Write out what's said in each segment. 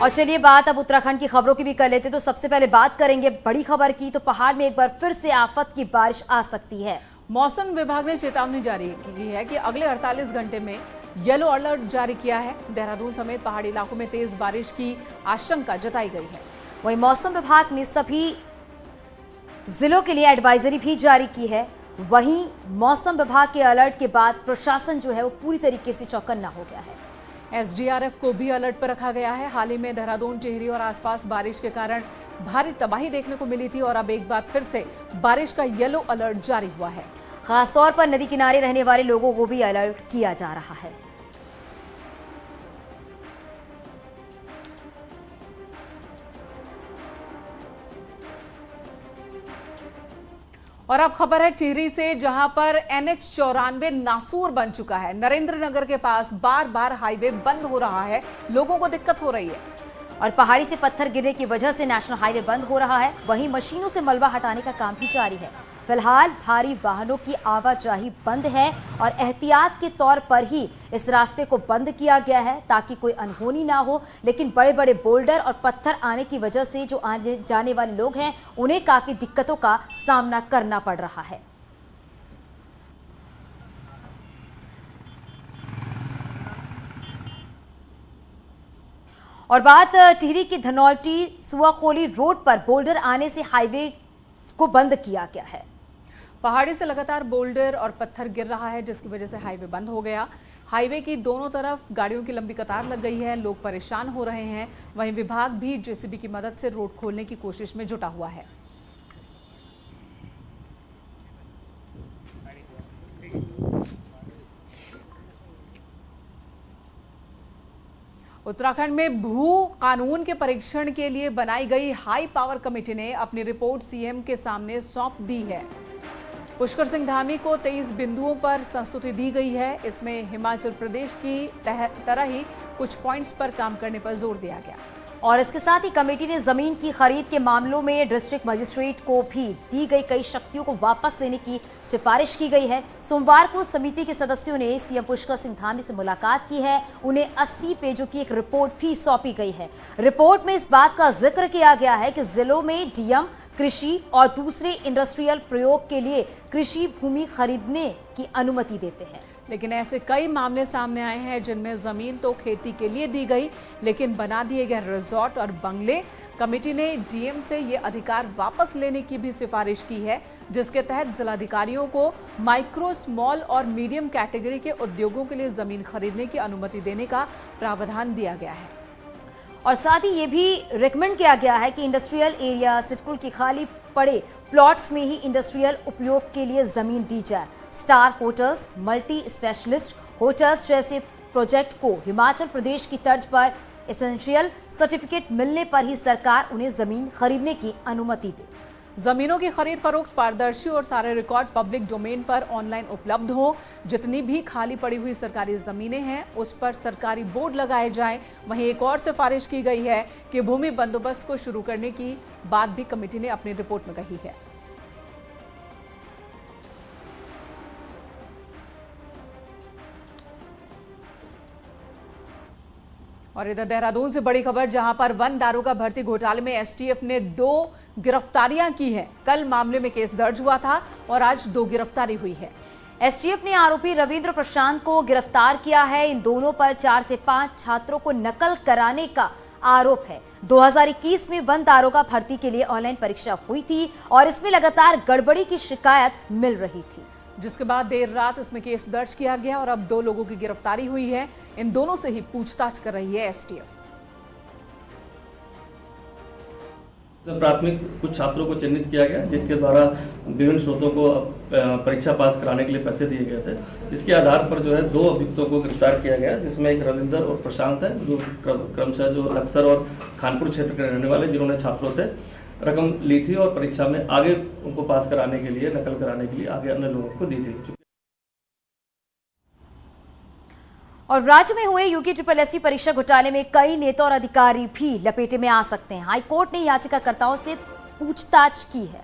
और चलिए बात अब उत्तराखंड की खबरों की भी कर लेते। तो सबसे पहले बात करेंगे बड़ी खबर की। तो पहाड़ में एक बार फिर से आफत की बारिश आ सकती है। मौसम विभाग ने चेतावनी जारी की है कि अगले 48 घंटे में येलो अलर्ट जारी किया है। देहरादून समेत पहाड़ी इलाकों में तेज बारिश की आशंका जताई गई है। वहीं मौसम विभाग ने सभी जिलों के लिए एडवाइजरी भी जारी की है। वहीं मौसम विभाग के अलर्ट के बाद प्रशासन जो है वो पूरी तरीके से चौकन्ना हो गया है। एसडीआरएफ को भी अलर्ट पर रखा गया है। हाल ही में देहरादून, टिहरी और आसपास बारिश के कारण भारी तबाही देखने को मिली थी और अब एक बार फिर से बारिश का येलो अलर्ट जारी हुआ है। खासतौर पर नदी किनारे रहने वाले लोगों को भी अलर्ट किया जा रहा है। और अब खबर है टिहरी से, जहां पर NH94 नासूर बन चुका है। नरेंद्र नगर के पास बार बार हाईवे बंद हो रहा है, लोगों को दिक्कत हो रही है। और पहाड़ी से पत्थर गिरने की वजह से नेशनल हाईवे बंद हो रहा है। वहीं मशीनों से मलबा हटाने का काम भी जारी है। फिलहाल भारी वाहनों की आवाजाही बंद है और एहतियात के तौर पर ही इस रास्ते को बंद किया गया है ताकि कोई अनहोनी ना हो। लेकिन बड़े बड़े बोल्डर और पत्थर आने की वजह से जो आने जाने वाले लोग हैं उन्हें काफी दिक्कतों का सामना करना पड़ रहा है। और बात टिहरी की धनौल्टी सुआकोली रोड पर बोल्डर आने से हाईवे को बंद किया गया है। पहाड़ी से लगातार बोल्डर और पत्थर गिर रहा है, जिसकी वजह से हाईवे बंद हो गया। हाईवे की दोनों तरफ गाड़ियों की लंबी कतार लग गई है, लोग परेशान हो रहे हैं। वहीं विभाग भी जेसीबी की मदद से रोड खोलने की कोशिश में जुटा हुआ है। उत्तराखंड में भू कानून के परीक्षण के लिए बनाई गई हाई पावर कमेटी ने अपनी रिपोर्ट सीएम के सामने सौंप दी है। पुष्कर सिंह धामी को 23 बिंदुओं पर संस्तुति दी गई है। इसमें हिमाचल प्रदेश की तरह ही कुछ पॉइंट्स पर काम करने पर जोर दिया गया। और इसके साथ ही कमेटी ने जमीन की खरीद के मामलों में डिस्ट्रिक्ट मजिस्ट्रेट को भी दी गई कई शक्तियों को वापस लेने की सिफारिश की गई है। सोमवार को समिति के सदस्यों ने सीएम पुष्कर सिंह धामी से मुलाकात की है। उन्हें 80 पेजों की एक रिपोर्ट भी सौंपी गई है। रिपोर्ट में इस बात का जिक्र किया गया है कि जिलों में डीएम कृषि और दूसरे इंडस्ट्रियल प्रयोग के लिए कृषि भूमि खरीदने की अनुमति देते हैं। लेकिन ऐसे कई मामले सामने आए हैं जिनमें जमीन तो खेती के लिए दी गई, लेकिन बना दिए गए रिजॉर्ट और बंगले। कमेटी ने डीएम से ये अधिकार वापस लेने की भी सिफारिश की है, जिसके तहत जिलाधिकारियों को माइक्रो, स्मॉल और मीडियम कैटेगरी के उद्योगों के लिए जमीन खरीदने की अनुमति देने का प्रावधान दिया गया है। और साथ ही ये भी रिकमेंड किया गया है कि इंडस्ट्रियल एरिया सिडकुल की खाली पड़े प्लॉट्स में ही इंडस्ट्रियल उपयोग के लिए जमीन दी जाए। Star hotels, multi specialist hotels जैसे प्रोजेक्ट को हिमाचल प्रदेश की तर्ज पर एसेंशियल सर्टिफिकेट मिलने पर ही सरकार उन्हें जमीन खरीदने की अनुमति दे। जमीनों की खरीद फरोख्त पारदर्शी और सारे रिकॉर्ड पब्लिक डोमेन पर ऑनलाइन उपलब्ध हो। जितनी भी खाली पड़ी हुई सरकारी जमीनें हैं उस पर सरकारी बोर्ड लगाए जाएं। वहीं एक और सिफारिश की गई है कि भूमि बंदोबस्त को शुरू करने की बात भी कमेटी ने अपनी रिपोर्ट में कही है। और इधर देहरादून से बड़ी खबर, जहां पर वन दारोगा भर्ती घोटाले में एसटीएफ ने 2 गिरफ्तारियां की हैं। कल मामले में केस दर्ज हुआ था और आज 2 गिरफ्तारी हुई है। एसटीएफ ने आरोपी रविंद्र प्रशांत को गिरफ्तार किया है। इन दोनों पर 4 से 5 छात्रों को नकल कराने का आरोप है। 2021 में वन दारोगा भर्ती के लिए ऑनलाइन परीक्षा हुई थी और इसमें लगातार गड़बड़ी की शिकायत मिल रही थी, जिसके बाद देर रात इसमें केस दर्ज किया गया और अब 2 लोगों की गिरफ्तारी हुई है। इन दोनों से ही पूछताछ कर रही है एसटीएफ। प्राथमिक कुछ छात्रों को चिन्हित किया गया जिनके द्वारा विभिन्न स्रोतों को परीक्षा पास कराने के लिए पैसे दिए गए थे। इसके आधार पर जो है 2 अभियुक्तों को गिरफ्तार किया गया, जिसमें एक रविंदर और प्रशांत है, जो क्रमशः जो लक्सर और खानपुर क्षेत्र के रहने वाले, जिन्होंने छात्रों से रकम ली थी और परीक्षा में आगे उनको पास कराने के लिए, नकल कराने के लिए आगे अन्य लोगों को दी थी। और राज्य में हुए UG-SSC परीक्षा घोटाले में कई नेता और अधिकारी भी लपेटे में आ सकते हैं। हाईकोर्ट ने याचिकाकर्ताओं से पूछताछ की है।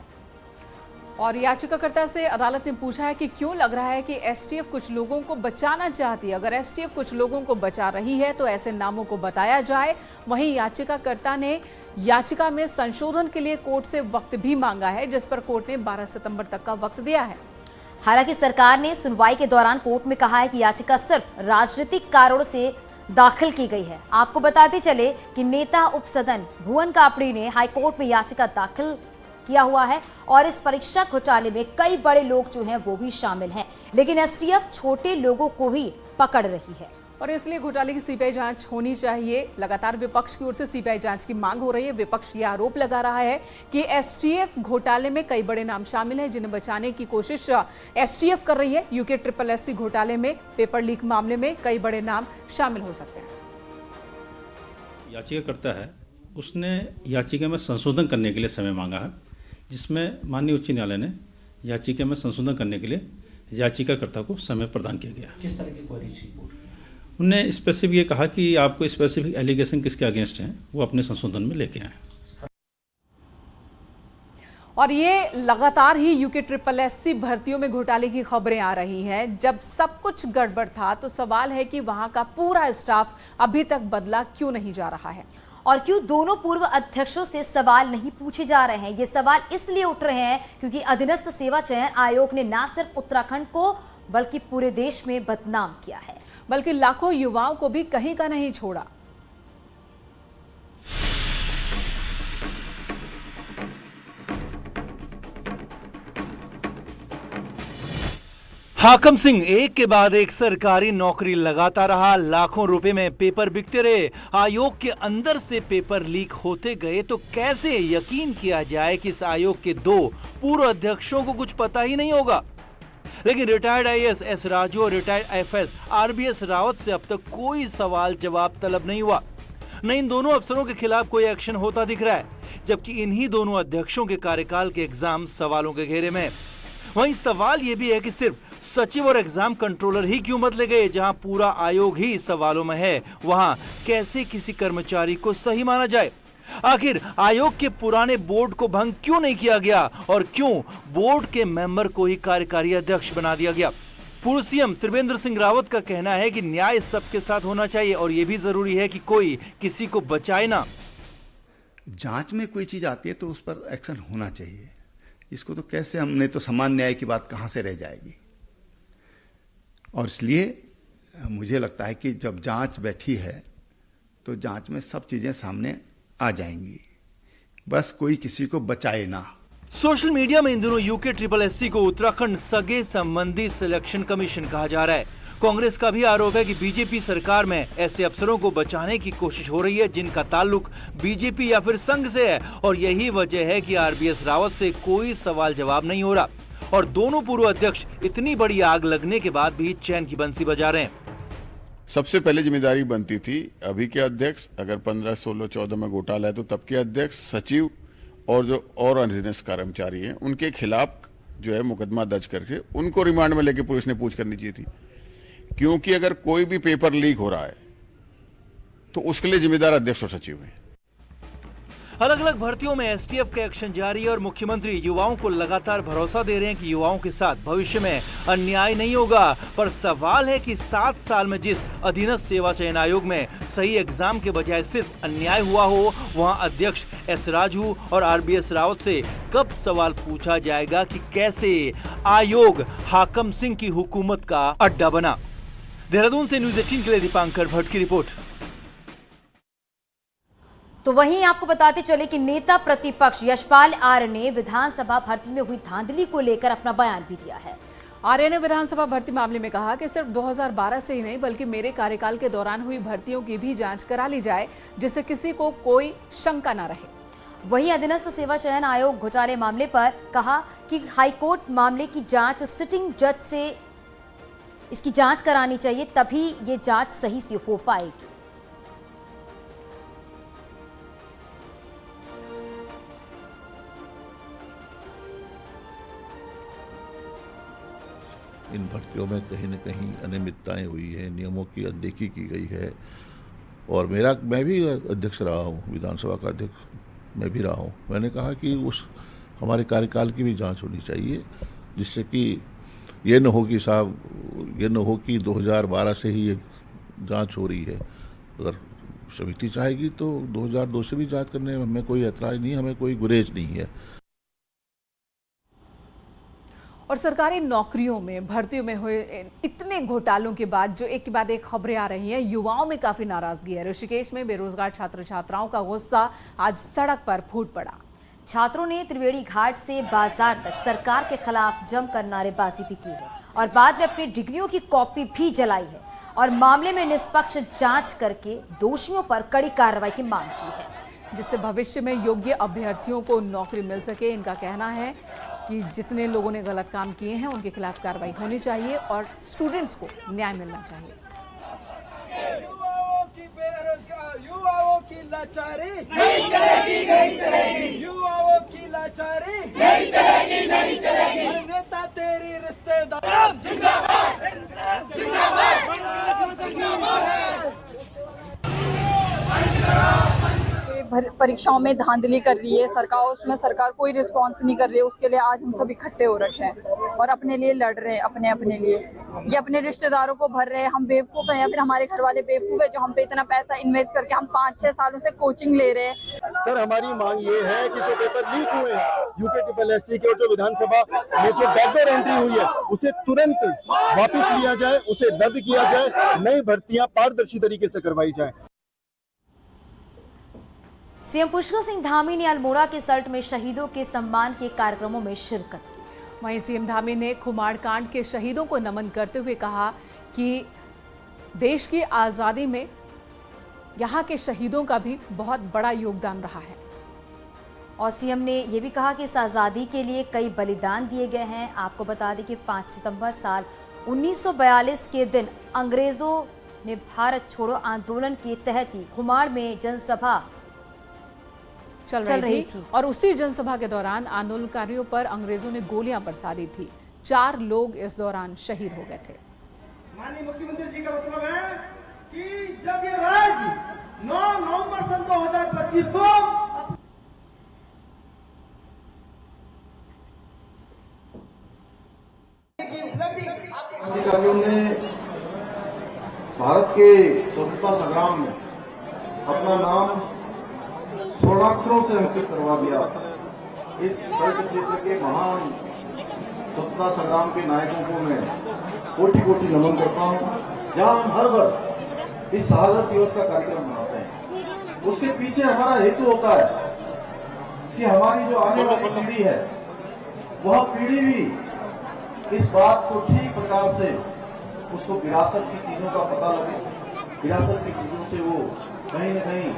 और याचिकाकर्ता से अदालत ने पूछा है कि क्यों लग रहा है कि एसटीएफ कुछ लोगों को बचाना चाहती है। अगर एसटीएफ कुछ लोगों को बचा रही है तो ऐसे नामों को बताया जाए। वहीं याचिकाकर्ता ने याचिका में संशोधन के लिए कोर्ट से वक्त भी मांगा है, जिस पर कोर्ट ने 12 सितंबर तक का वक्त दिया है। हालांकि सरकार ने सुनवाई के दौरान कोर्ट में कहा है कि याचिका सिर्फ राजनीतिक कारणों से दाखिल की गई है। आपको बताते चले कि नेता उपसदन भुवन कापड़ी ने हाईकोर्ट में याचिका दाखिल किया हुआ है और इस परीक्षा घोटाले में कई बड़े लोग जो हैं वो भी शामिल हैं, लेकिन एसटीएफ छोटे लोगों को ही पकड़ रही है और इसलिए घोटाले की सीबीआई जांच होनी चाहिए। लगातार विपक्ष की ओर से सीबीआई जांच की मांग हो रही है। विपक्ष ये आरोप लगा रहा है कि एसटीएफ घोटाले में कई बड़े नाम शामिल हैं, जिन्हें बचाने की कोशिश एसटीएफ कर रही है। यूके SSSC घोटाले में पेपर लीक मामले में कई बड़े नाम शामिल हो सकते हैं। याचिकाकर्ता है, उसने याचिका में संशोधन करने के लिए समय मांगा है, जिसमें माननीय उच्च न्यायालय ने याचिका में संशोधन करने के लिए याचिकाकर्ता को समय प्रदान किया गया। किस तरह की क्वेरी थी? उन्होंने स्पेसिफिक ये कहा कि आपको स्पेसिफिक एलिगेशन किसके अगेंस्ट हैं वो अपने संशोधन में लेके आए। और ये लगातार ही यूके SSSC भर्तियों में घोटाले की खबरें आ रही हैं। जब सब कुछ गड़बड़ था तो सवाल है कि वहां का पूरा स्टाफ अभी तक बदला क्यों नहीं जा रहा है और क्यों दोनों पूर्व अध्यक्षों से सवाल नहीं पूछे जा रहे हैं। ये सवाल इसलिए उठ रहे हैं क्योंकि अधीनस्थ सेवा चयन आयोग ने न सिर्फ उत्तराखंड को बल्कि पूरे देश में बदनाम किया है, बल्कि लाखों युवाओं को भी कहीं का नहीं छोड़ा। हाकम सिंह एक के बाद एक सरकारी नौकरी लगाता रहा, लाखों रुपए में पेपर बिकते रहे, आयोग के अंदर से पेपर लीक होते गए। तो कैसे यकीन किया जाए कि इस आयोग के 2 पूर्व अध्यक्षों को कुछ पता ही नहीं होगा। लेकिन रिटायर्ड आईएएस एस राजू और रिटायर्ड आईएफएस आरबीएस रावत से अब तक कोई सवाल जवाब तलब नहीं हुआ। न इन दोनों अफसरों के खिलाफ कोई एक्शन होता दिख रहा है, जबकि इन्हीं दोनों अध्यक्षों के कार्यकाल के एग्जाम सवालों के घेरे में। वहीं सवाल यह भी है कि सिर्फ सचिव और एग्जाम कंट्रोलर ही क्यों बदले गए। जहां पूरा आयोग ही सवालों में है, वहां कैसे किसी कर्मचारी को सही माना जाए। आखिर आयोग के पुराने बोर्ड को भंग क्यों नहीं किया गया और क्यों बोर्ड के मेंबर को ही कार्यकारी अध्यक्ष बना दिया गया। पूर्व सीएम त्रिवेंद्र सिंह रावत का कहना है कि न्याय सबके साथ होना चाहिए और यह भी जरूरी है कि कोई किसी को बचाए ना। जांच में कोई चीज आती है तो उस पर एक्शन होना चाहिए। इसको तो कैसे, हमने तो समान न्याय की बात कहां से रह जाएगी। और इसलिए मुझे लगता है कि जब जांच बैठी है तो जांच में सब चीजें सामने आ जाएंगी, बस कोई किसी को बचाए ना। सोशल मीडिया में इन दिनों यूके SSSC को उत्तराखंड सगे संबंधी सिलेक्शन कमीशन कहा जा रहा है। कांग्रेस का भी आरोप है कि बीजेपी सरकार में ऐसे अफसरों को बचाने की कोशिश हो रही है जिनका ताल्लुक बीजेपी या फिर संघ से है, और यही वजह है कि आरबीएस रावत से कोई सवाल जवाब नहीं हो रहा और दोनों पूर्व अध्यक्ष इतनी बड़ी आग लगने के बाद भी चैन की बंसी बजा रहे हैं। सबसे पहले जिम्मेदारी बनती थी अभी के अध्यक्ष, अगर 15, 16, 14 में घोटाला है तो तब के अध्यक्ष, सचिव और जो और अधीनस्थ कर्मचारी हैं उनके खिलाफ जो है मुकदमा दर्ज करके उनको रिमांड में लेके पुलिस ने पूछ करनी चाहिए थी। क्योंकि अगर कोई भी पेपर लीक हो रहा है तो उसके लिए जिम्मेदार अध्यक्ष और सचिव हैं। अलग अलग भर्तियों में एसटीएफ का एक्शन जारी है और मुख्यमंत्री युवाओं को लगातार भरोसा दे रहे हैं कि युवाओं के साथ भविष्य में अन्याय नहीं होगा। पर सवाल है कि 7 साल में जिस अधीनस्थ सेवा चयन आयोग में सही एग्जाम के बजाय सिर्फ अन्याय हुआ हो, वहां अध्यक्ष एस राजू और आरबीएस रावत से कब सवाल पूछा जाएगा कि कैसे आयोग हाकम सिंह की हुकूमत का अड्डा बना। देहरादून से न्यूज़ 18 के लिए दीपांकर भट्ट की रिपोर्ट। तो वहीं आपको बताते चले कि नेता प्रतिपक्ष यशपाल आर्य ने विधानसभा भर्ती में हुई धांधली को लेकर अपना बयान भी दिया है। आर्य ने विधानसभा भर्ती मामले में कहा कि सिर्फ 2012 से ही नहीं बल्कि मेरे कार्यकाल के दौरान हुई भर्तियों की भी जांच करा ली जाए, जिससे किसी को कोई शंका न रहे। वहीं अधीनस्थ सेवा चयन आयोग घोटाले मामले पर कहा कि हाईकोर्ट मामले की जांच सिटिंग जज से इसकी जांच करानी चाहिए, तभी ये जांच सही से हो पाएगी। इन भर्तियों में कहीं न कहीं अनियमितताएं हुई है, नियमों की अनदेखी की गई है। और मैं भी अध्यक्ष रहा हूँ, विधानसभा का अध्यक्ष मैं भी रहा हूँ। मैंने कहा कि उस हमारे कार्यकाल की भी जांच होनी चाहिए, जिससे कि ये न हो कि साहब ये न हो कि 2012 से ही ये जांच हो रही है। अगर समिति चाहेगी तो 2002 से भी जांच करने में हमें कोई ऐतराज नहीं, हमें कोई गुरेज नहीं है। और सरकारी नौकरियों में भर्तियों में हुए इतने घोटालों के बाद जो एक के बाद एक खबरें आ रही हैं, युवाओं में काफी नाराजगी है। ऋषिकेश में बेरोजगार छात्र छात्राओं का गुस्सा आज सड़क पर फूट पड़ा। छात्रों ने त्रिवेणी घाट से बाजार तक सरकार के खिलाफ जमकर नारेबाजी भी की है और बाद में अपनी डिग्रियों की कॉपी भी जलाई है और मामले में निष्पक्ष जांच करके दोषियों पर कड़ी कार्रवाई की मांग की है, जिससे भविष्य में योग्य अभ्यर्थियों को नौकरी मिल सके। इनका कहना है कि जितने लोगों ने गलत काम किए हैं उनके खिलाफ कार्रवाई होनी चाहिए और स्टूडेंट्स को न्याय मिलना चाहिए। युवाओं की लाचारी नहीं चलेगी, नहीं चलेगी। युवाओं की लाचारी नहीं चलेगी, नहीं चलेगी। नेता तेरी रिश्तेदार जिंदाबाद, जिंदाबाद, जिंदाबाद। परीक्षाओं में धांधली कर रही है सरकार, उसमें सरकार कोई रिस्पॉन्स नहीं कर रही है। उसके लिए आज हम सब इकट्ठे हो रखे हैं और अपने लिए लड़ रहे हैं, अपने लिए। ये अपने रिश्तेदारों को भर रहे हैं। हम बेवकूफ़ हैं या फिर हमारे घर वाले बेवकूफ़ है जो हम पे इतना पैसा इन्वेस्ट करके हम 5-6 सालों से कोचिंग ले रहे हैं। सर हमारी मांग ये है कि जो पेपर लीक हुए हैं UPSSC के और जो विधानसभा में जो बैकडोर एंट्री हुई है उसे तुरंत वापस लिया जाए, उसे रद्द किया जाए, नई भर्तियां पारदर्शी तरीके से करवाई जाए। सीएम पुष्कर सिंह धामी ने अल्मोड़ा के सल्ट में शहीदों के सम्मान के कार्यक्रमों में शिरकत की। वहीं सीएम धामी ने खुमाड़ कांड के शहीदों को नमन करते हुए कहा कि देश की आज़ादी में यहाँ के शहीदों का भी बहुत बड़ा योगदान रहा है। और सीएम ने यह भी कहा कि इस आज़ादी के लिए कई बलिदान दिए गए हैं। आपको बता दें कि 5 सितंबर साल 1942 के दिन अंग्रेजों ने भारत छोड़ो आंदोलन के तहत ही खुमाड़ में जनसभा चल रही थी और उसी जनसभा के दौरान आंदोलनकारियों पर अंग्रेजों ने गोलियां बरसाती थी। 4 लोग इस दौरान शहीद हो गए थे। माननीय मुख्यमंत्री जी का मतलब है कि जब ये राज्य 9 नवंबर सन 2025 को अधिकारियों ने भारत के स्वतंत्रता संग्राम में अपना नाम स्वर्णाक्षरों से अंकित करवा दिया। इस सड़क क्षेत्र के महान स्वतंत्रता संग्राम के नायकों को मैं कोटि कोटि नमन करता हूँ। जहाँ हम हर वर्ष इस शहादत दिवस का कार्यक्रम मनाते हैं, उसके पीछे हमारा हेतु होता है कि हमारी जो आने वाली पीढ़ी है वह पीढ़ी भी इस बात को ठीक प्रकार से उसको विरासत की चीजों का पता लगे, विरासत की चीजों से वो कहीं न कहीं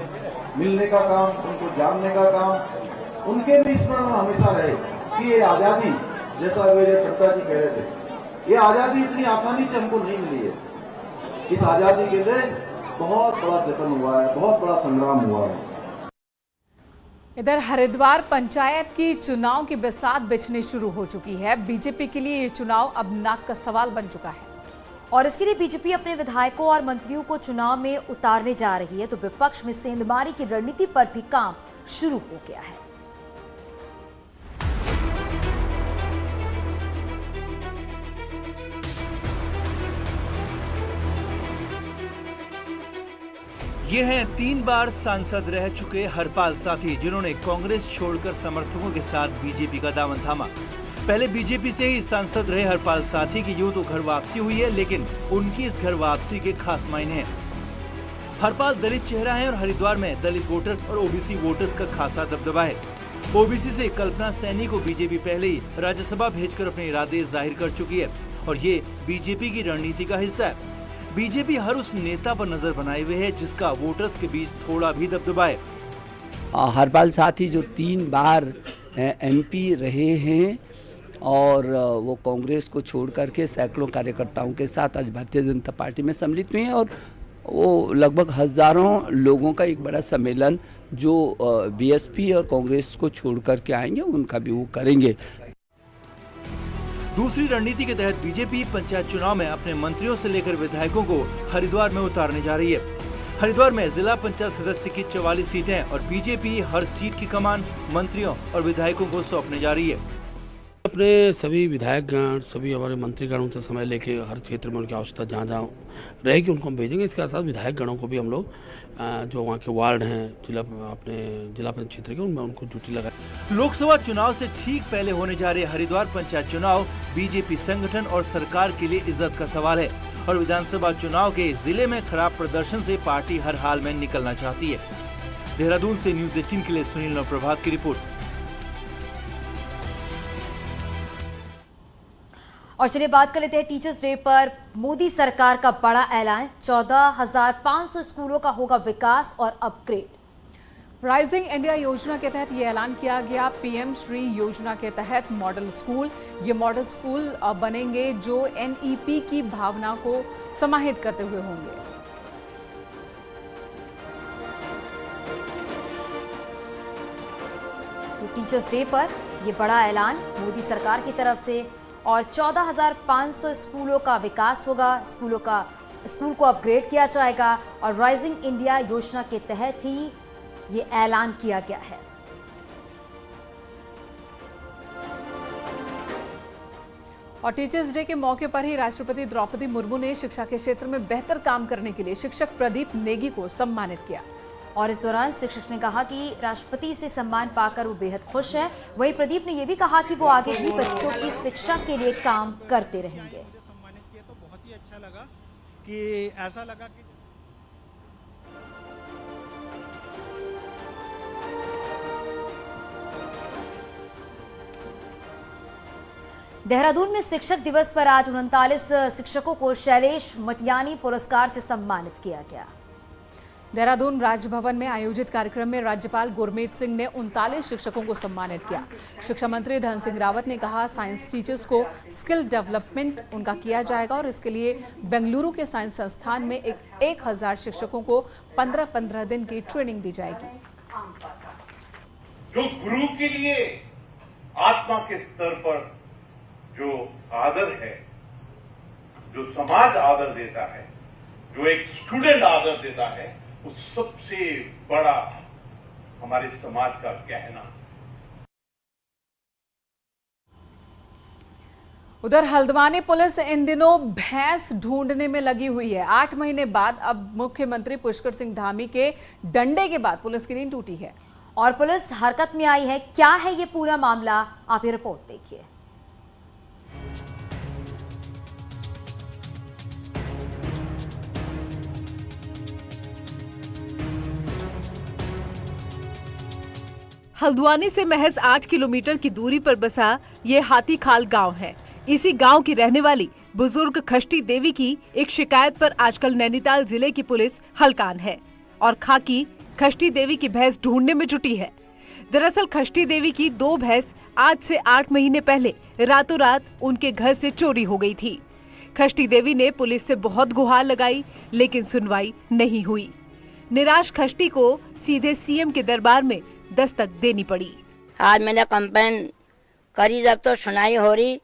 मिलने का काम, उनको जानने का काम, उनके भी स्मरण में हमेशा रहे कि ये आजादी, जैसा मेरे कविता जी कह रहे थे, ये आजादी इतनी आसानी से हमको नहीं मिली है। इस आजादी के लिए बहुत बड़ा जतन हुआ है, बहुत बड़ा संग्राम हुआ है। इधर हरिद्वार पंचायत की चुनाव की बिसात बिछनी शुरू हो चुकी है। बीजेपी के लिए ये चुनाव अब नाक का सवाल बन चुका है और इसके लिए बीजेपी अपने विधायकों और मंत्रियों को चुनाव में उतारने जा रही है, तो विपक्ष में सेंधमारी की रणनीति पर भी काम शुरू हो गया है। ये हैं 3 बार सांसद रह चुके हरपाल साथी, जिन्होंने कांग्रेस छोड़कर समर्थकों के साथ बीजेपी का दामन थामा। पहले बीजेपी से ही सांसद रहे हरपाल साथी की यूं तो घर वापसी हुई है, लेकिन उनकी इस घर वापसी के खास मायने हैं। हरपाल दलित चेहरा है और हरिद्वार में दलित वोटर्स और ओबीसी वोटर्स का खासा दबदबा है। ओबीसी से कल्पना सैनी को बीजेपी पहले ही राज्यसभा भेजकर अपने इरादे जाहिर कर चुकी है और ये बीजेपी की रणनीति का हिस्सा है। बीजेपी हर उस नेता पर नजर बनाए हुए है जिसका वोटर्स के बीच थोड़ा भी दबदबा है। हरपाल साथी जो 3 बार एमपी रहे हैं और वो कांग्रेस को छोड़ करके सैकड़ों कार्यकर्ताओं के साथ आज भारतीय जनता पार्टी में सम्मिलित हुए हैं और वो लगभग हजारों लोगों का एक बड़ा सम्मेलन जो बीएसपी और कांग्रेस को छोड़ करके आएंगे उनका भी वो करेंगे। दूसरी रणनीति के तहत बीजेपी पंचायत चुनाव में अपने मंत्रियों से लेकर विधायकों को हरिद्वार में उतारने जा रही है। हरिद्वार में जिला पंचायत सदस्य की 44 सीटें और बीजेपी हर सीट की कमान मंत्रियों और विधायकों को सौंपने जा रही है। अपने सभी विधायकगण, सभी हमारे मंत्रीगणों से समय लेके हर क्षेत्र में उनकी आवश्यकता जहाँ जहाँ रहेगी उनको हम भेजेंगे। इसके साथ विधायक गणों को भी हम लोग जो वहाँ के वार्ड हैं जिला पंचायत क्षेत्र के उनमें उनको ड्यूटी लगाए। लोकसभा चुनाव से ठीक पहले होने जा रहे हरिद्वार पंचायत चुनाव बीजेपी संगठन और सरकार के लिए इज्जत का सवाल है और विधानसभा चुनाव के जिले में खराब प्रदर्शन से पार्टी हर हाल में निकलना चाहती है। देहरादून से न्यूज़ 18 के लिए सुनील और प्रभात की रिपोर्ट। और चलिए बात कर लेते हैं टीचर्स डे पर मोदी सरकार का बड़ा ऐलान। 14,500 स्कूलों का होगा विकास और अपग्रेड। राइजिंग इंडिया योजना के तहत ये ऐलान किया गया। पीएम श्री योजना के तहत मॉडल स्कूल, ये मॉडल स्कूल बनेंगे जो एनईपी की भावना को समाहित करते हुए होंगे। तो टीचर्स डे पर यह बड़ा ऐलान मोदी सरकार की तरफ से और 14,500 स्कूलों का विकास होगा, स्कूल को अपग्रेड किया जाएगा और राइजिंग इंडिया योजना के तहत ही ये ऐलान किया गया है। और टीचर्स डे के मौके पर ही राष्ट्रपति द्रौपदी मुर्मू ने शिक्षा के क्षेत्र में बेहतर काम करने के लिए शिक्षक प्रदीप नेगी को सम्मानित किया। और इस दौरान शिक्षक ने कहा कि राष्ट्रपति से सम्मान पाकर वो बेहद खुश हैं। वहीं प्रदीप ने यह भी कहा कि वो आगे भी बच्चों की शिक्षा के लिए काम करते रहेंगे। सम्मानित किया तो बहुत ही अच्छा लगा कि ऐसा लगा कि देहरादून में शिक्षक दिवस पर आज 39 शिक्षकों को शैलेश मटियानी पुरस्कार से सम्मानित किया गया। देहरादून राजभवन में आयोजित कार्यक्रम में राज्यपाल गुरमीत सिंह ने 39 शिक्षकों को सम्मानित किया। शिक्षा मंत्री धन सिंह रावत ने कहा साइंस टीचर्स को स्किल डेवलपमेंट उनका किया जाएगा और इसके लिए बेंगलुरु के साइंस संस्थान में 1000 शिक्षकों को 15-15 दिन की ट्रेनिंग दी जाएगी। जो गुरु के लिए आत्मा के स्तर पर जो आदर है, जो समाज आदर देता है, जो एक स्टूडेंट आदर देता है, वो सबसे बड़ा हमारे समाज का गहना। उधर हल्द्वानी पुलिस इन दिनों भैंस ढूंढने में लगी हुई है। 8 महीने बाद अब मुख्यमंत्री पुष्कर सिंह धामी के डंडे के बाद पुलिस की नींद टूटी है और पुलिस हरकत में आई है। क्या है ये पूरा मामला, आप ये रिपोर्ट देखिए। हल्द्वानी से महज 8 किलोमीटर की दूरी पर बसा ये हाथीखाल गांव है। इसी गांव की रहने वाली बुजुर्ग खष्टी देवी की एक शिकायत पर आजकल नैनीताल जिले की पुलिस हलकान है और खाकी खष्टी देवी की भैंस ढूंढने में जुटी है। दरअसल खष्टी देवी की 2 भैंस आज से 8 महीने पहले रातों रात उनके घर से चोरी हो गई थी। खष्टी देवी ने पुलिस से बहुत गुहार लगाई लेकिन सुनवाई नहीं हुई। निराश खष्टी को सीधे सीएम के दरबार में दस्तक देनी पड़ी। आज मैंने कंप्लेन करी, जब तो सुनाई हो ही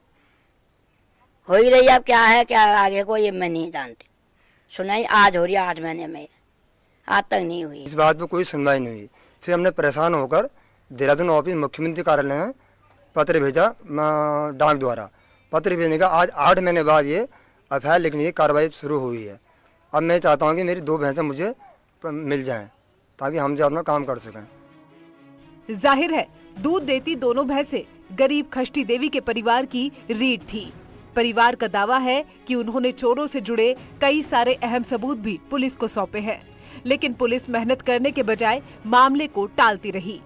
रही। अब क्या है क्या आगे को ये मैं नहीं जानती। सुनाई आज हो रही है 8 महीने में, आज तक नहीं हुई। इस बात पे कोई सुनवाई नहीं हुई। फिर हमने परेशान होकर देहरादून ऑफिस मुख्यमंत्री कार्यालय में पत्र भेजा, डाक द्वारा पत्र भेजने का आज 8 महीने बाद ये एफआईआर लिखने की कार्रवाई शुरू हुई है। अब मैं चाहता हूँ कि मेरी 2 भैंसें मुझे मिल जाएं ताकि हम जो अपना काम कर सकें। जाहिर है दूध देती दोनों भैंसें गरीब खष्टी देवी के परिवार की रीढ़ थी। परिवार का दावा है कि उन्होंने चोरों से जुड़े कई सारे अहम सबूत भी पुलिस को सौंपे हैं, लेकिन पुलिस मेहनत करने के बजाय मामले को टालती रही।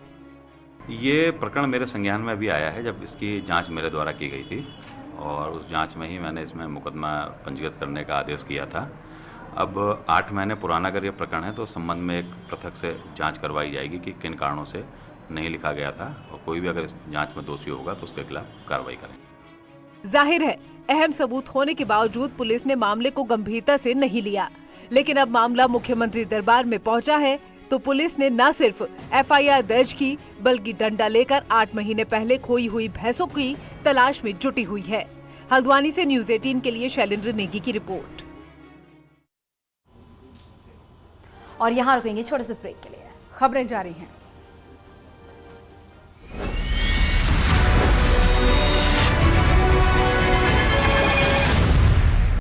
ये प्रकरण मेरे संज्ञान में अभी आया है जब इसकी जांच मेरे द्वारा की गई थी और उस जांच में ही मैंने इसमें मुकदमा पंजीकृत करने का आदेश किया था। अब 8 महीने पुराना अगर ये प्रकरण है तो उस संबंध में एक पृथक से जांच करवाई जाएगी कि किन कारणों से नहीं लिखा गया था और कोई भी अगर इस जांच में दोषी होगा तो उसके खिलाफ कार्रवाई करेंगे। जाहिर है अहम सबूत होने के बावजूद पुलिस ने मामले को गंभीरता से नहीं लिया, लेकिन अब मामला मुख्यमंत्री दरबार में पहुंचा है तो पुलिस ने न सिर्फ एफआईआर दर्ज की बल्कि डंडा लेकर 8 महीने पहले खोई हुई भैंसों की तलाश में जुटी हुई है। हल्द्वानी से न्यूज़ 18 के लिए शैलेंद्र नेगी की रिपोर्ट। और यहाँ रुकेंगे छोटे से ब्रेक के लिए। खबरें जारी हैं।